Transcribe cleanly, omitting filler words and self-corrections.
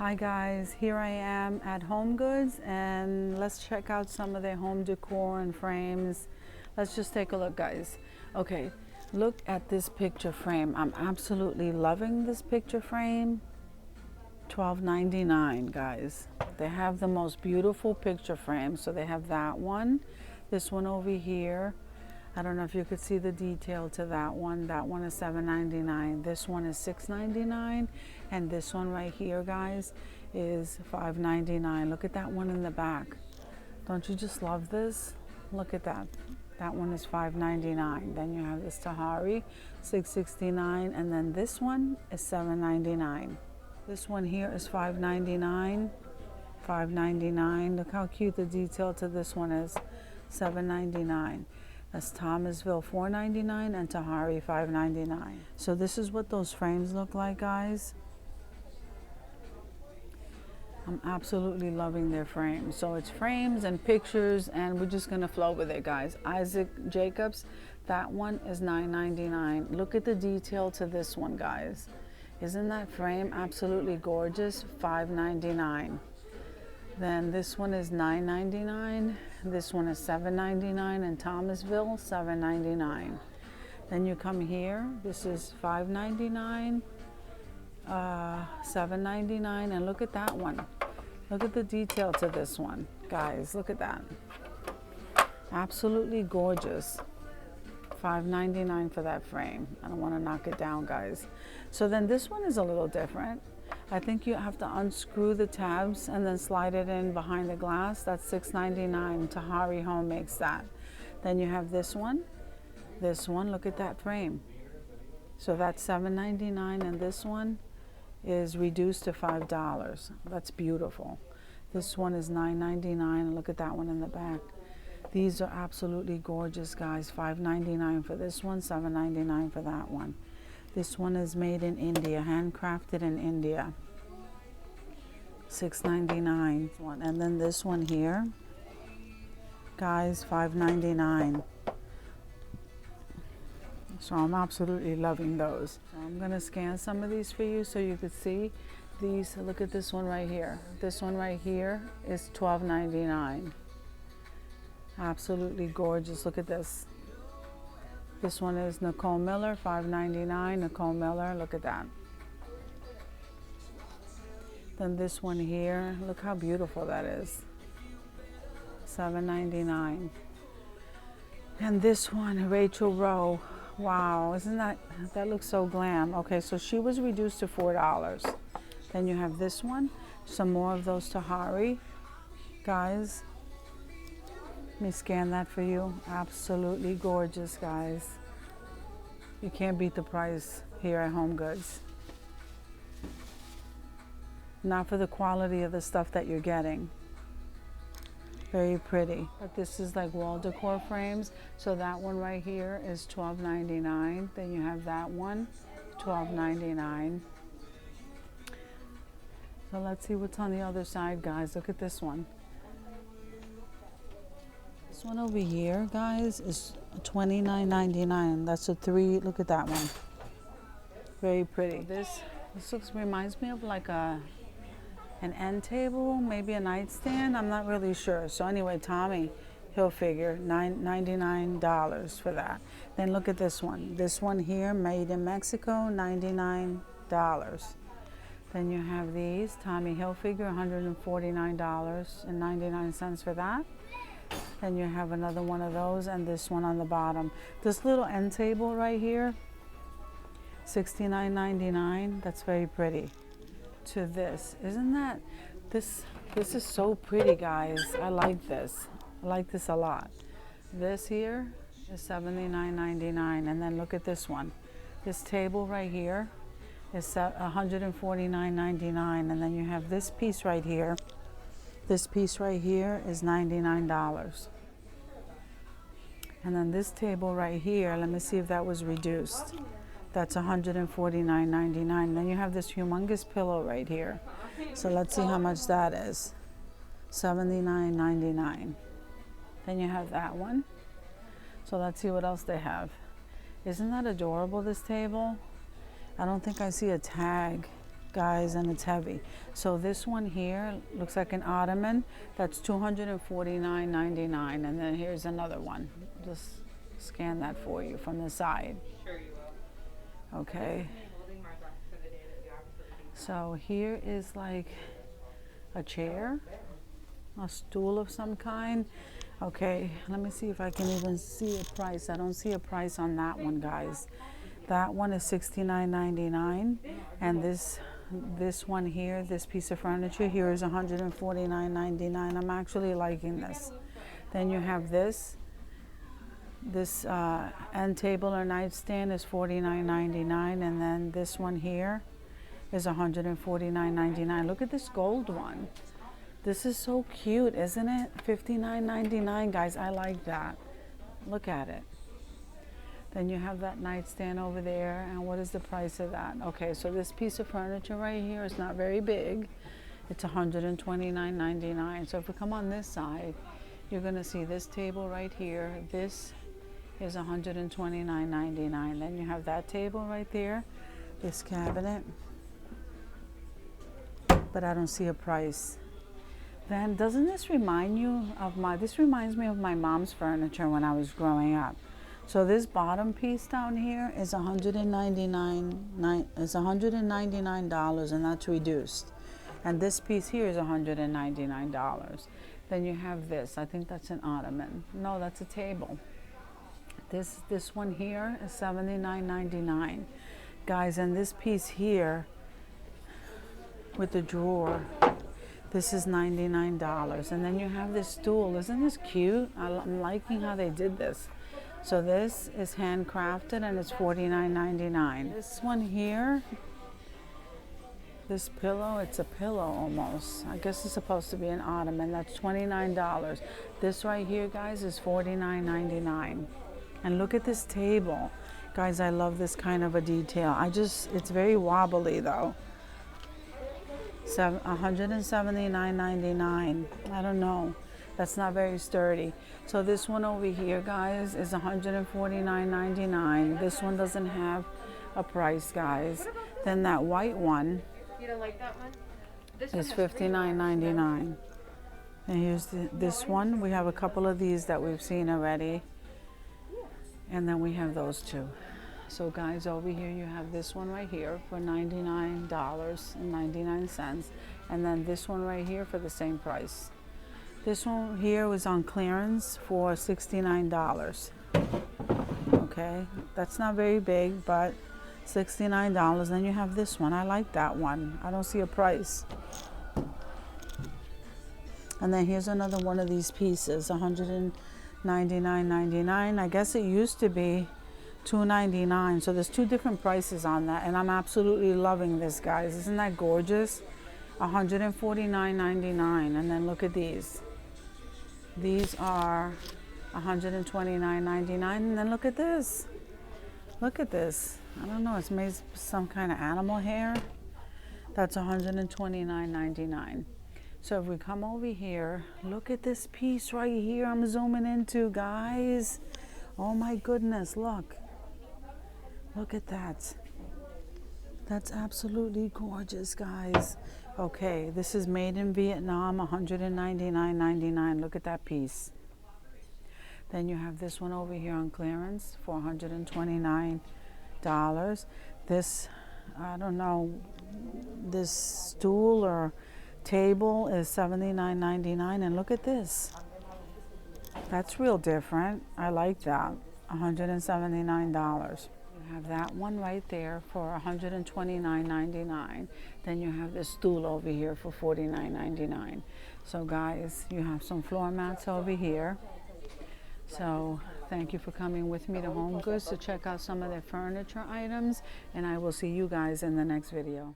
Hi guys, here I am at Home Goods and let's check out some of their home decor and frames. Let's just take a look, guys. Okay, look at this picture frame. I'm absolutely loving this picture frame. $12.99, guys. They have the most beautiful picture frame. So they have that one, this one over here. I don't know if you could see the detail to that one. That one is $7.99. This one is $6.99. And this one right here, guys, is $5.99. Look at that one in the back. Don't you just love this? Look at that. That one is $5.99. Then you have this Tahari, $6.69. And then this one is $7.99. This one here is $5.99. $5.99. Look how cute the detail to this one is. $7.99. That's Thomasville $4.99 and Tahari $5.99. So this is what those frames look like, guys. I'm absolutely loving their frames. So it's frames and pictures, and we're just gonna flow with it, guys. Isaac Jacobs, that one is $9.99. Look at the detail to this one, guys. Isn't that frame absolutely gorgeous? $5.99. Then this one is $9.99. This one is $7.99 in Thomasville, $7.99. Then you come here. This is $5.99, $7.99, and look at that one. Look at the detail to this one, guys. Look at that. Absolutely gorgeous. $5.99 for that frame. I don't want to knock it down, guys. So then this one is a little different. I think you have to unscrew the tabs and then slide it in behind the glass. That's $6.99. Tahari Home makes that. Then you have this one. This one, look at that frame. So that's $7.99, and this one is reduced to $5. That's beautiful. This one is $9.99, and look at that one in the back. These are absolutely gorgeous, guys. $5.99 for this one, $7.99 for that one. This one is made in India, handcrafted in India. $6.99. And then this one here, guys, $5.99. So I'm absolutely loving those. So I'm gonna scan some of these for you so you could see these. Look at this one right here. This one right here is $12.99. Absolutely gorgeous. Look at this. This one is Nicole Miller, $5.99. Nicole Miller, look at that. Then this one here, look how beautiful that is. $7.99. And this one, Rachel Rowe. Wow, isn't that looks so glam. Okay, so she was reduced to $4. Then you have this one, some more of those Tahari, guys. Let me scan that for you. Absolutely gorgeous, guys. You can't beat the price here at Home Goods. Not for the quality of the stuff that you're getting. Very pretty. But this is like wall decor frames. So that one right here is $12.99. Then you have that one, $12.99. So let's see what's on the other side, guys. Look at this one. This one over here, guys, is $29.99. That's a 3. Look at that one. Very pretty. This reminds me of like an end table, maybe a nightstand. I'm not really sure. So anyway, Tommy Hilfiger, $99 for that. Then look at this one. This one here, made in Mexico, $99. Then you have these, Tommy Hilfiger, $149.99 for that. Then you have another one of those, and this one on the bottom. This little end table right here, $69.99. That's very pretty. To this, isn't that, this is so pretty, guys. I like this. I like this a lot. This here is $79.99. And then look at this one. This table right here is $149.99. And then you have this piece right here. This piece right here is $99. And then this table right here, let me see if that was reduced. That's $149.99. Then you have this humongous pillow right here. So let's see how much that is. $79.99. Then you have that one. So let's see what else they have. Isn't that adorable, this table? I don't think I see a tag guys, and it's heavy. So this one here looks like an ottoman. That's $249.99. And then here's another one. Just scan that for you from the side. Sure you will. Okay. So here is like a chair, a stool of some kind. Okay, let me see if I can even see a price. I don't see a price on that one, guys. That one is $69.99, and this one here, this piece of furniture here is $149.99. I'm actually liking this. Then you have this end table or nightstand is $49.99, and then this one here is $149.99. Look at this gold one. This is so cute, isn't it? $59.99, guys. I like that. Look at it. Then you have that nightstand over there. And what is the price of that? Okay, so this piece of furniture right here is not very big. It's $129.99. So if we come on this side, you're going to see this table right here. This is $129.99. Then you have that table right there, this cabinet. But I don't see a price. Then doesn't this remind you of this reminds me of my mom's furniture when I was growing up. So this bottom piece down here is $199, and that's reduced. And this piece here is $199. Then you have this. I think that's an ottoman. No, that's a table. This one here is $79.99. Guys, and this piece here with the drawer, this is $99. And then you have this stool. Isn't this cute? I'm liking how they did this. So this is handcrafted, and it's $49.99. This one here, this pillow, it's a pillow almost. I guess it's supposed to be an ottoman. That's $29. This right here, guys, is $49.99. And look at this table. Guys, I love this kind of a detail. It's very wobbly though. $179.99. I don't know. That's not very sturdy. So this one over here, guys, is $149.99. This one doesn't have a price, guys. Then that white one, you don't like that one? Is $59.99. And here's this one. We have a couple of these that we've seen already. And then we have those two. So guys, over here you have this one right here for $99.99. And then this one right here for the same price. This one here was on clearance for $69. Okay, that's not very big, but $69. Then you have this one. I like that one. I don't see a price. And then here's another one of these pieces, $199.99. I guess it used to be $299. So there's two different prices on that, and I'm absolutely loving this, guys. Isn't that gorgeous? $149.99. And then look at these. These are $129.99. And then look at this. Look at this. I don't know, it's made some kind of animal hair. That's $129.99. So if we come over here, look at this piece right here I'm zooming into, guys. Oh my goodness, look. Look at that. That's absolutely gorgeous, guys. Okay, this is made in Vietnam, $199.99. Look at that piece. Then you have this one over here on clearance for $129. This, I don't know, this stool or table is $79.99. And look at this. That's real different. I like that. $179. You have that one right there for $129.99. Then you have this stool over here for $49.99. So guys, you have some floor mats over here. So thank you for coming with me to Home Goods to check out some of their furniture items, and I will see you guys in the next video.